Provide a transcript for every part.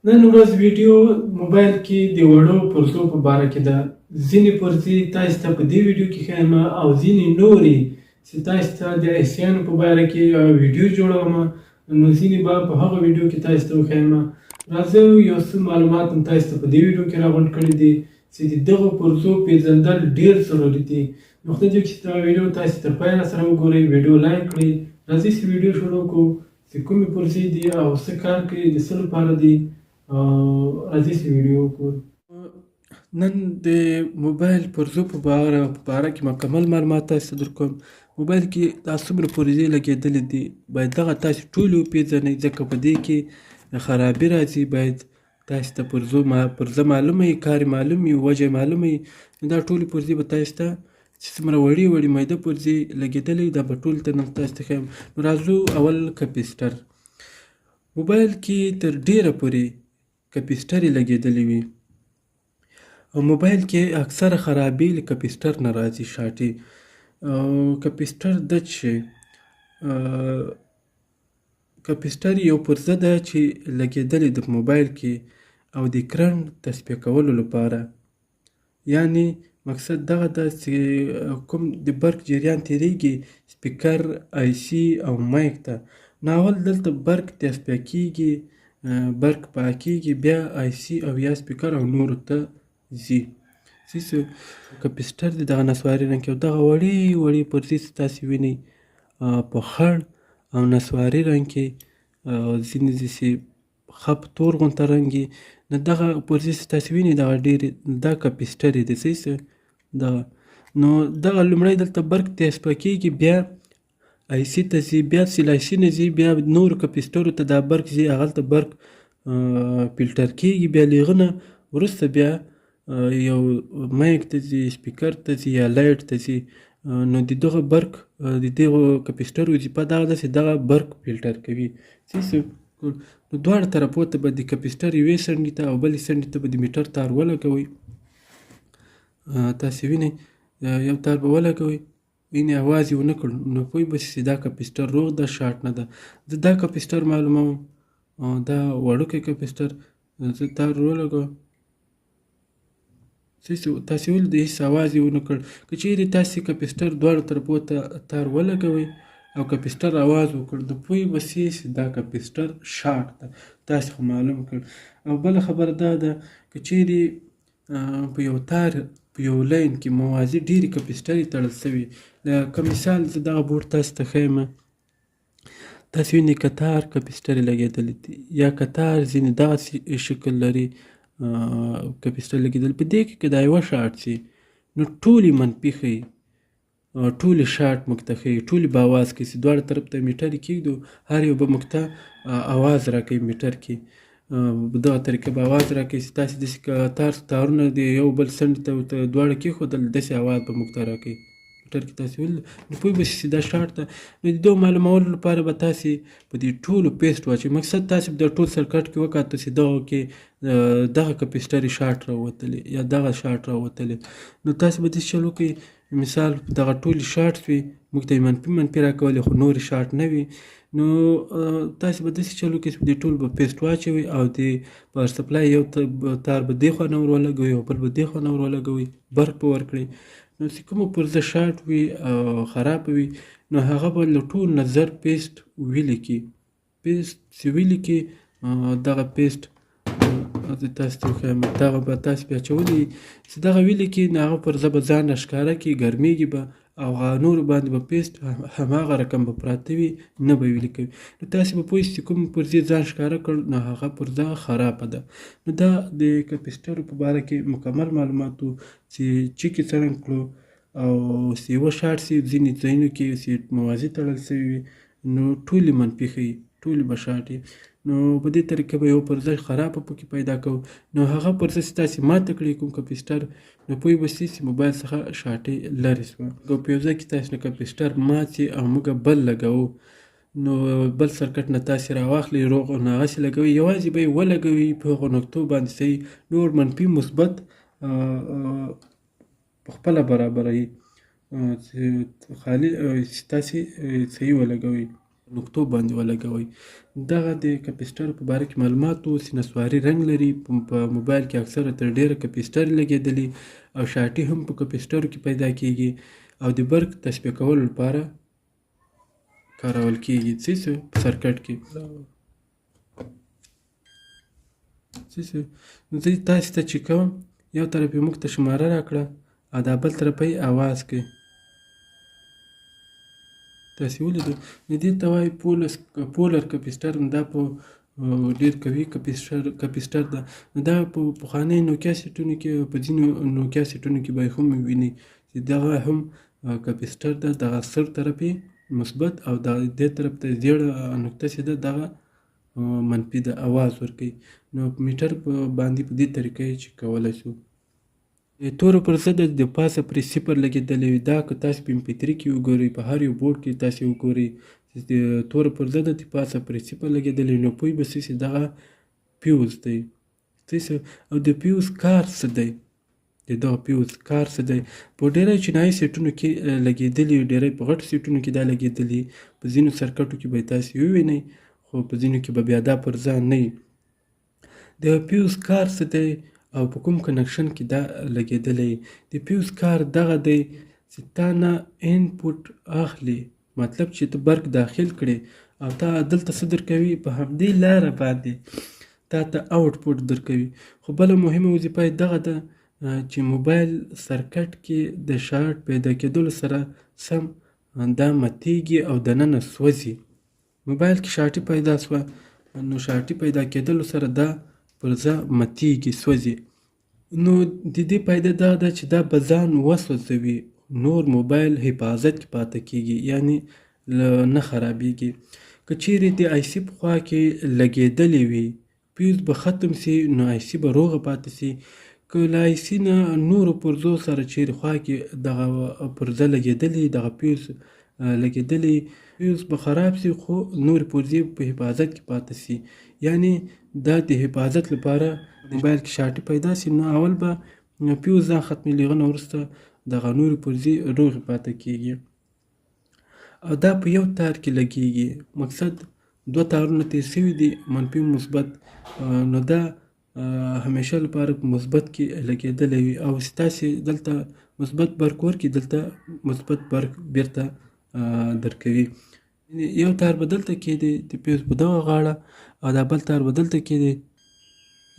نن ورځ ویډیو موبایل کې د وړو پرزو په باره کې ده. ځینې پرزې تاسو ته په دې ویډیو کې ښیم او ځینې نورې چې تاسو ته د عیسیانو په باره کې ویډیو جوړوم، نو ځینې به په هغه ویډیو کې تاسو ته وښیم. راځئ یو څه معلومات هم تاسو ته په دې ویډیو کې راغونډ کړي دي چې د دغو پرزو پیژندل ډېر ضروري دي. نو خدای دې وکړي چې دا ویډیو تاسو تر پایه سره وګورئ، ویډیو لایک کړئ. راځئ چې ویډیو شروع کړو چې کومې پرزې دي او څه کار کوي، د څه لپاره دي. راځئ چې ویډیو وکړو. نن د موبایل پرزو په باره کې مکمل معلومات تاسو ته درکوم. موبایل کې دا څومره پرزې لګېدلې دي باید دغه تاسو ټولې وپېژنئ، ځکه په دې کې خرابي راځي. باید تاسو ته پرزه معلومه وي، کار یې معلوم وي، وجه یې معلومه وي. نو دا ټولې پرزې به تاسو ته چې څومره وړې میده پرزې لګېدلې دا به ټولې ته نن تاسو ته ښیم. نو راځو اول کپیسټر. موبایل کې تر ډېره پورې کپیسټرې لګېدلې وي او موبایل کې اکثره خرابې له کپیسټر نه راځي، شاټې. کپیسټر ده چې کپیسټر یو پرزه ده چې لګېدلې ده په موبایل کې او د کرنټ تصفیه کولو لپاره. یعنې مقصد دغه ده چې کوم د برق جریان تېرېږي سپیکر، آی سی او مایک ته، نو اول دلته برق تصفیه کېږي، برق پاکېږي، بیا آی سی او یا سپیکر او نورو ته ځي. کپیسټر د دغه نسواري رنګ کې او دغه وړې پرزې چې تاسې وینئ په خړ او نسواري رنګ کې، ځینې داسې خپ تور غونته رنګ وي، نو دغه پرزې چې تاسې وینئ دغه ډېرې دا کپیسټرې دي. دغه نو دغه لومړی دلته برق تصفیه کېږي، بیا آی سی ته ځي، بیا چې له آی سی نه ځي بیا نورو کپیسټرو ته دا برق ځي، هغلته برق فلټر کېږي، بیا له هغه نه وروسته بیا یو مایک ته ځي، سپیکر ته ځي یا لایټ ته ځي. نو د دغه برق د دغو کپیسټرو وظیفه دغه ده چې دغه برق فلټر کوي. نو دواړه طرفو ته به د کپیسټر یوې څنډې ته او بلې څنډې ته به د میټر تار ولګوئ. تاسې وینئ یو تار به ولګوئ، وینئ اواز یې ونه کړ، نو پوه به شئ چې دا کپیسټر روغ ده، شارټ نه ده. زه دا کپیسټر معلوموم، دا وړوکی کپیسټر. زه تار ولګوم، تاسې ولید هېڅ اواز یې ونه کړ. که چیرې تاسې کپیسټر دواړو طرفو ته تار ولګوئ او کپیسټر اواز وکړ، نو پوه به شئ چې دا کپیسټر شارټ ده، تاسې خو معلوم کړ. او بله خبره دا ده که چیرې په یو تار په یو لاین کې موازي ډېرې کپیسټرې تړل شوي، لکه مثال زه دغه بورډ تاسې ته ښیم، تاسې وینئ کتار کپیسټرې لګېدلې دي یا کتار ځینې دغسې شکل لري کپیسټر لګېدل. په دې کې که دا یوه شارټ شي نو ټولې منفي ښیي، ټولې شارټ موږ ته ښیي، ټولې به اواز کوي. چې دواړه طرف ته میټر یې کېږدو هر یو به موږ ته اواز راکوي میټر کې. په دغه طریقه به اواز راکوي چې تاسې داسې تارونه د یو بل څنډې ته دواړه کېښودل، داسې اواز به موږ ته راکوي میټر کې. تاسې ولید نو پوه به شئ چې دا شارټ ده. نو د دغو معلومولو لپاره به تاسې په دې ټولو پیسټ واچوئ. مقصد تاسې په دغه ټول سرکټ کې وکاته چې دغه کې دغه کپیسټرې شارټ راووتلې یا دغه شارټ راووتلې، نو تاسې به داسې چل وکړئ. مثال دغه ټولې شارټ وي، موږ ته یې منفي راکولې خو نورې شارټ نه وي، نو تاسې به داسې چل وکړئ چې په دې ټولو به پیسټ واچوئ او د پاور سپلای یو تار به دې خوا نه ور ولګوئ او بل به دې خوا نه ور ولګوئ، برق به ورکړئ. نو چې کومه پرزه شارټ وي او خرابه وي نو هغه به له ټول نه زر پیسټ ولیکي. پیسټ چې ولیکي دغه پیسټ زه تاسې ته وښیم، دغه به تاسې بیا اچولي چې دغه ولیکي نو هغه پرزه به ځان راښکاره کړي، ګرمېږي به او نورو باندې به پیسټ هماغه رقم به پراته وي، نه به ویلي کوي. نو تاسې به پوه شئ چې کوم پرزې ځان ښکاره کړ نو هغه پرزه خرابه ده. نو دا د کپیسټرو په باره کې مکمل معلومات و چې چیک یې څرنګه کړو او چې یوه شارټ شي ځینې ځایونو کې چې موازي تړل شوي وي نو ټولې منفي ښیي، ټولې به شارټ وي. نو په دې طریقه به یو پرزه خرابه پکې پیدا کوو. نو هغه پرزه چې تاسې ماته کړئ کوم کپیسټر، نو پوه به شئ چې موبایل څخه شارټې لرې شوه. او په یو ځای کې تاسې نه کپیسټر مات شي او موږ بل لګوو، نو بل سرکټ نه تاسې راواخلئ روغ نو هغسې لګوئ، یوازې به یې ولګوئ په هغو نقطو باندې صحیح، نور منفي مثبت پخپله برابروي چې خالي چې تاسې صحیح ولګوئ. نقطو باندې ولګوئ. دغه د کپیسټر په باره کې معلومات اوسي. نسواري رنګ لري. په موبایل کې اکثره تر ډېره کپیسټر لګېدلي او شاټي هم په کپیسټرو کې پیدا کېږي او د برق تصفیه کولو لپاره کارول کېږي په سرکټ کې. نو زه تاسې ته چې کوم، یو طرف یې موږ ته شماره راکړه او دا بل طرف یې آواز کوي. تاسې ولیدو. نو دې ته وایي پولر کپیسټر. نو دا په ډېر قوي کپیسټر ده. نو دا په پخوانیو نوکیا سیټونو کې، په ځینو نوکیا سیټونو کې به یې هم ووینئ چې دغه هم کپیسټر ده. دغه سر طرف یې مثبت او دې طرف ته زیړه نقطه چې ده دغه منفي ده، آواز ورکوي. نو میټر باندې په دې طریقه یې چې کولی شو. تورو پر ضد د پاسه پرې صفر لګېدلی وي. دا که تاسې په MP3 کې وګورئ، په هر یو بورډ کې تاسې وګورئ د تورو پر ضد د پاسه پرې صفر لګېدلی وي، نو پوه به سئ چې دغه پیوز دی. او د پیوز کار څه دی؟ د دغه پیوز کار څه دی؟ په ډېری چینایي سیټونو کې لګېدلي وي، ډېری په غټو سیټونو کې دا لګېدلي. په ځینو سرکټو کې به یې تاسې ووینئ، خو په ځینو کې به بیا دا پر ځای نه وي. د پیوز کار څه دی او په کوم کنکشن کې دا لګېدلی؟ د پیوز کار دغه دی چې تا نه انپوټ اخلي، مطلب چې ته برق داخل کړې او تا دلته څه درکوي، په همدې لاره باندې تا ته آوټپوټ درکوي. خو بله مهمه وظیفه یې دغه ده چې موبایل سرکټ کې د شارټ پیدا کېدلو سره سم دا ماتېږي او دننه سوځي. موبایل کې شارټي پیدا سوه، نو شارټي پیدا کېدلو سره دا پر ځای ماتېږي، سوځي. نو د دې فایده دا ده چې دا به ځان وسوځوي، نور موبایل حفاظت کې پاتې کېږي، یعنې نه خرابېږي. که چیرې د IC په خوا کې لګېدلې وي، پیوز به ختم سي، نو IC به روغه پاتې سي. که له IC نه نورو پرزو سره چیرې خوا کې دغه پرزه لګېدلې، دغه پیوز لګېدلې، پیوز به خراب سي، خو نورې پرزې په حفاظت کې پاتې سي. یعنې دا د حفاظت لپاره موبایل کې شارټي پیدا سي، نو اول به پیوز ځان ختمي، له هغه نه وروسته دغه نورې پرزې روغې پاتې کېږي. او دا په یو تار کې لګېږي. مقصد دوه تارونه تېر سوي دي، منفي مثبت، نو دا همیشه لپاره په مثبت کې لګېدلی وي. او چې تاسې دلته مثبت برق ورکړي، دلته مثبت برق بیرته درکوي. یو تار به دلته کېدی د پیوز په دغه غاړه، او دا بل تار به دلته کېدی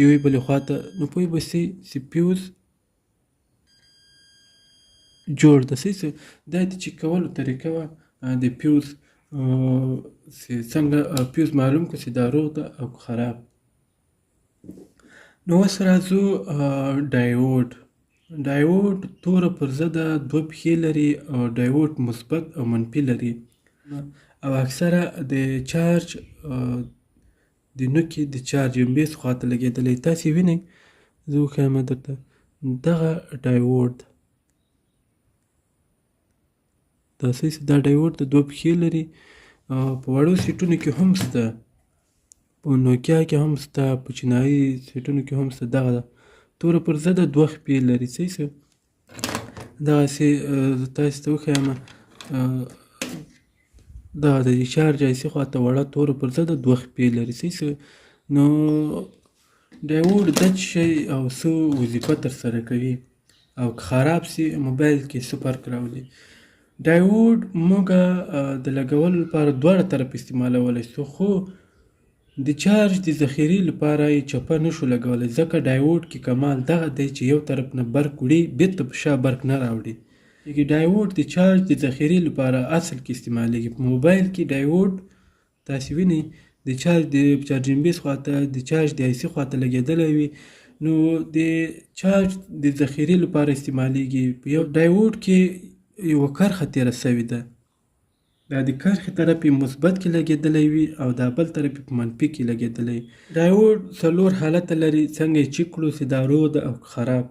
یوې بلې خواته. نو پوه به سئ چې پیوز جوړ ده. دا د چک کولو طریقه وه د پیوز، چې څنګه پیوز معلوم کړو چې دا روغ ده او خراب. نو اوس راځو ډایوډ. ډایوډ توره پرزه ده، دوه پښې لري، او ډایوډ مثبت او منفي لري. او اکثره د چارج د نوکې د چارج بیس خواته لګېدلی. تاسې وینئ، زه وښیم درته، دغه ډایوډ تاسې دا ډایوډ د دوه پښې لري. په وړو سیټونو کې هم شته، په نوکیا کې هم شته، په چینایي سیټونو کې هم شته. دغه ده توره پرزه ده، دوه خپې لري. دغسې زه تاسې ته وښیم، دغه د چارج IC خواته وړه توره پرزه ده، دوه خپې لري. نو ډایوډ دا څه شی او څه وظیفه ترسره کوي، او که خراب سي موبایل کې څه فرق راولي؟ ډایوډ موږ د لګولو لپاره دواړه طرف استعمالولی شو، خو د چارج د ذخیرې لپاره یې چپه نشو لګولی، ځکه ډایوډ کې کمال دغه دی چې یو طرف نه برق وړي، بیرته په شا برق نه راوړي. ډایوډ د چارج د ذخیرې لپاره اصل کې استعمالیږي. په موبایل کې ډایوډ تاسې وینئ د چارج د چارجینګ بیس خواته، د چارج د IC خواته لګېدلی وي، نو د چارج د ذخیرې لپاره استعمالیږي. په یو ډایوډ کې یوه کرښه تېره سوې ده، دا د کرښې طرف یې مثبت کې لګېدلی وي او دا بل طرف یې په منفي کې لګېدلی. ډایوډ څلور حالته لري، څنګه یې چک کړو چې دا روغ ده او خراب.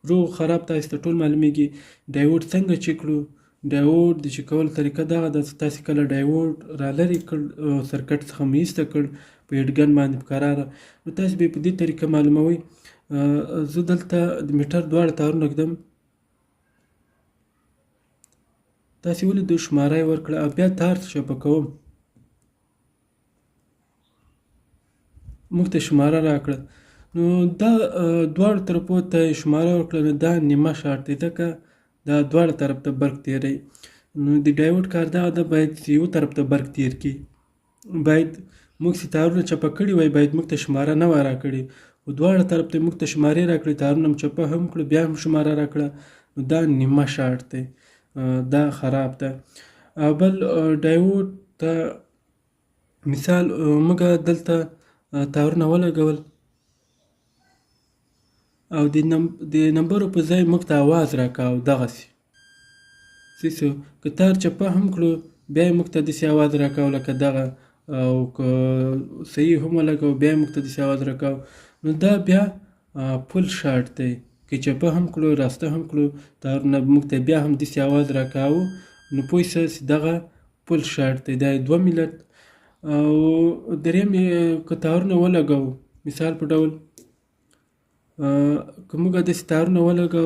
روغ خراب تاسې ته ټول معلومیږي. ډایوډ څنګه چک کړو؟ ډایوډ د چک کولو طریقه دغه ده چې تاسې کله ډایوډ را لرې کړ، سرکټ څخه مو ایسته کړ په هیډګن باندې په کراره، نو تاسې به یې په دې طریقه معلوموئ. زه دلته د میټر دواړه تارونه ږدم، تاسې ولیدو شماره یې ورکړه، او بیا تار چپه کوم. موږ ته شماره راکړه. نو دا دواړو طرفو ته شماره ورکړه، نو دا نیمه شارټ دی، ځکه دا دواړه طرف ته برق تیروي. نو د ډایوډ کار دغه ده، باید یو طرف ته برق تیر کړي. باید موږ چې تارونه چپه کړي وای، باید موږ ته شماره نه وای راکړې، خو دواړه طرف ته موږ ته شمارې راکړې، تارونه هم چپه هم کړو، بیا هم شماره راکړه. نو دا نیمه شارټ دی، دا خراب ده. او بل ډایوډ ته مثال موږ دلته تارونه ولګول او د نمبرو په ځای موږ ته آواز راکاو، دغسې څه که تار چپه هم کړو بیا یې موږ ته داسې آواز راکاو لکه دغه، او که صحیح هم ولګو بیا یې موږ ته داسې آواز راکاو. نو دا بیا فل شارټ دی. که چپه هم کړو راسته هم کړو تارونه موږ ته بیا هم داسې آواز راکاو، نو پوه شه چې دغه فل شارټ دی. دا یې 2 ملت. او دریم که تارونه ولګو مثال په ډول، که موږ داسې تارونه ولګو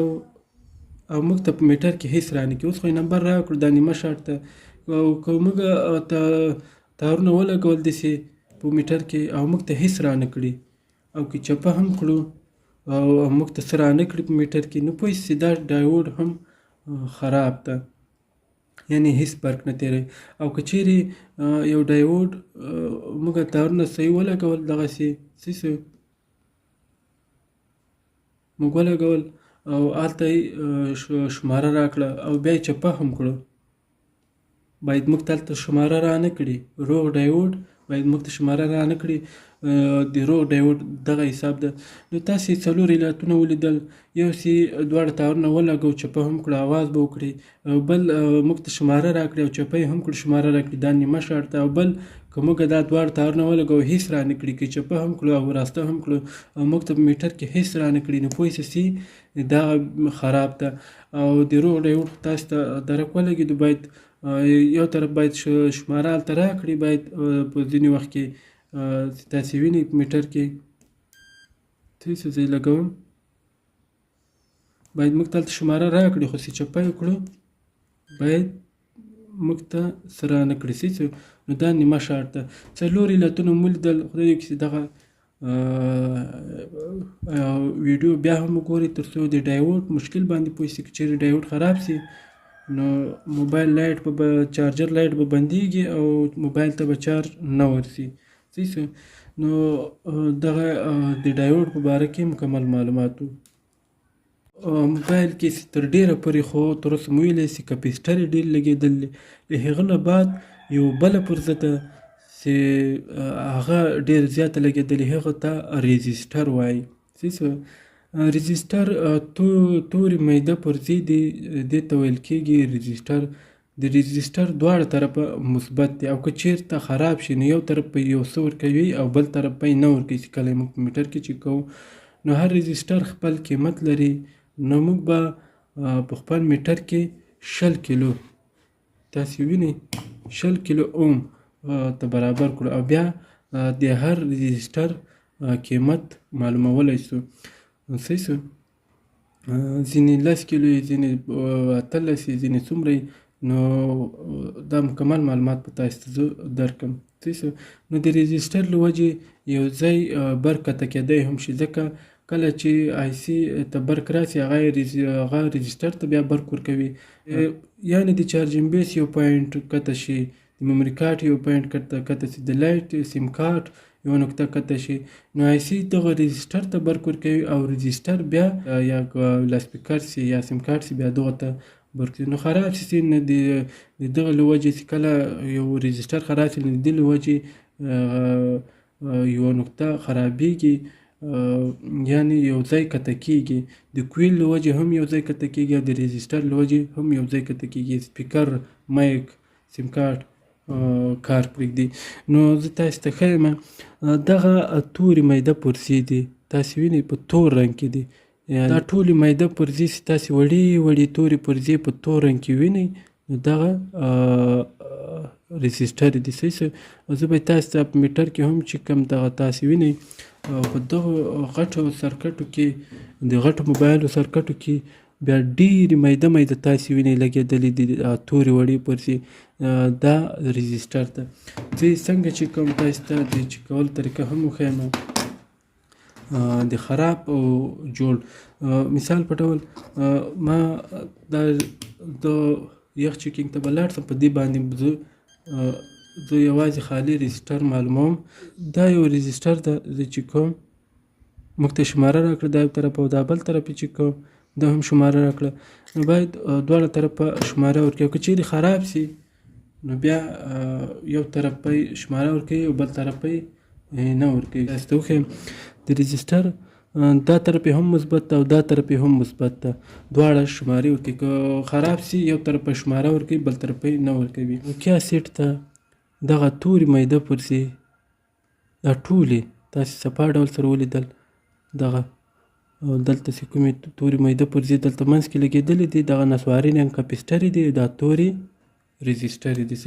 او موږ ته په میټر کې هېڅ رانه کړي، اوس خو یې نمبر راکړو دا نیمه شارټ ته. او که موږ تارونه ولګول داسې په میټر کې او موږ ته هېڅ رانه کړي، او که چپه هم کړو او موږ ته څه رانه کړي په میټر کې، نو پوه شئ دا ډایوډ هم خراب ده، یعنې هېڅ برق نه تیروي. او که چیرې یو ډایوډ موږ تارونه صحیح ولګول، دغسې څه موږ ولګول او هلته یې شماره راکړه او بیا یې چپه هم کړو، باید موږ ته هلته شماره رانه کړي. روغ ډایوډ باید موږ ته شماره رانه کړي. د روغ ډایوډ دغه حساب ده. نو تاسې 4 علتونه ولیدل، یو چې دواړه تارونه ولګو چپه هم کړو آواز به وکړي، او بل موږ ته شماره راکړي او چپه یې هم کړو شماره راکړي، دا نیمه شارټ ده. او بل که موږ دا دواړه تارونه ولګو هېڅ رانه کړي، که چپه هم کړو او راسته هم کړو او موږ ته په میټر کې هېڅ رانه کړي، نو پوه شئ چې دا خراب ده. او د روغ ډایوډ تاسو ته درک ولګېدو، باید یو طرف باید شماره هلته راکړي، باید په ځینې وخت کې تاسې وینئ په میټر کې څه زه یې لګوم، باید موږ ته هلته شماره راکړي، خو چې چپه یې کړو باید موږ ته څه رانه کړي. نو دا نیمه شارټ ده. 4 علتونه مو ولیدل. خدای دې وکړي چې دغه ویډیو بیا هم وګورئ تر څو د ډایوډ مشکل باندې پوه شئ. که چیرې ډایوډ خراب شي نو موبایل لایټ به چارجر لایټ به بندېږي او موبایل ته به چارج نه ورځي. نو دغه د ډایوډ په باره کې مکمل معلومات و. موبایل کې تر ډېره پورې خو تر اوسه مو ویلی چې کپیسټر یې ډېر لګېدلی، له هغه نه بعد یو بله پرزه ده چې هغه ډېر زیاته لګېدلې، هغه ته ريزسټر وایي. ريزسټر تورې میده پرزې دي، دې ته ویل کېږي ريزسټر. د ريزسټر دواړه طرفه مثبت دي، او که چېرته خراب شي نو یو طرف به یو څه ورکوي او بل طرف به یې نه ورکوي. چې کله یې موږ په میټر کې چک کوو نو هر ريزسټر خپل قیمت لري. نو موږ به په خپل میټر کې 100 کیلو تاسې وینئ 100 کیلو اوم ته برابر کړو، او بیا د هر ريزسټر قیمت معلومولی شو. صحیح شو. ځینې 10 کیلو یې، ځینې 18 یې، ځینې څومره یې. نو دا مکمل معلومات به تاسو ته زه درکړم. صحیح شو. نو د ريزسټر له وجې یو ځای برق قطع کېدی هم شي، ځکه کله چې آی سی ته برق راسي هغه ريزسټر ته بیا برق ورکوي، یعنې د چارجینګ بیس یو پوینټ قطع شي، د میموري کارت یو پوینټ قطع شي، د لایټ سیم کارت یو نقطه قطع شي، نو آی سی دغه ريزسټر ته برق ورکوي او ريزسټر بیا یا لاسپیکر سي یا سیم کارت سي بیا دغه ته برق. نو خراب شي نو د دغه له وجې چې کله یو ريزسټر خراب شي نو د دې له وجې یوه نقطه خرابېږي، یعنې یو ځای قطع کېږي. د کویل له وجې هم یو ځای قطع کېږي او د ريزسټر له وجې هم یو ځای قطع کېږي. سپیکر، مایک، سیم کارت کار پرېږدي. نو زه تاسو ته ښیم دغه تورې میده پرزې دي، تاسې وینئ په تور رنګ کې دي. دا ټولې میده پرزې چې تاسې وړې وړې تورې پرزې په تور رنګ کې وینئ نو دغه ريزسټر دي. صحیح شو. زه به تاسو ته په میټر کې هم چې کوم دغه تاسې وینئ په دغو غټو سرکټو کې، د غټو موبایلو سرکټو کې بیا ډېرې میده میده تاسې وینئ لګېدلې دي تورې وړې پرزې، دا ريزسټر ده. زه یې څنګه چې کوم تاسو ته د چک کولو طریقه هم وښیم. د خراب او جوړ مثال په ډول ما دا د یخ چیکینګ ته به لاړ شم، په دې باندې زه یوازې خالي رجسټر معلوموم. دا یو رجسټر ده چې کوم موږ ته شماره راکړه، دا یو طرف او دا بل طرف چې کوم دا هم شماره راکړه. نو باید دواړه طرفه شماره ورکوي. که چیرې خراب سي نو بیا یو طرف به شماره ورکوي او بل طرف به نه ورکوي. تاسو ته وښیم د رجسټر دا طرف یې هم مثبت ده او دا طرف یې هم مثبت ده، دواړه شمارې ورکوي. که خراب سي یو طرف به شماره ورکوي بل طرف به نه ورکوي. نوکیا سیټ ته دغه تورې میده پرزې دا ټولې تاسې صفا ډول سره ولیدل، دغه او دلته چې کومې تورې میده پرزې دلته منځ کې لګېدلې دي، دغه نسواري رنګ کپسټرې دي، دا تورې رجسټرې دي.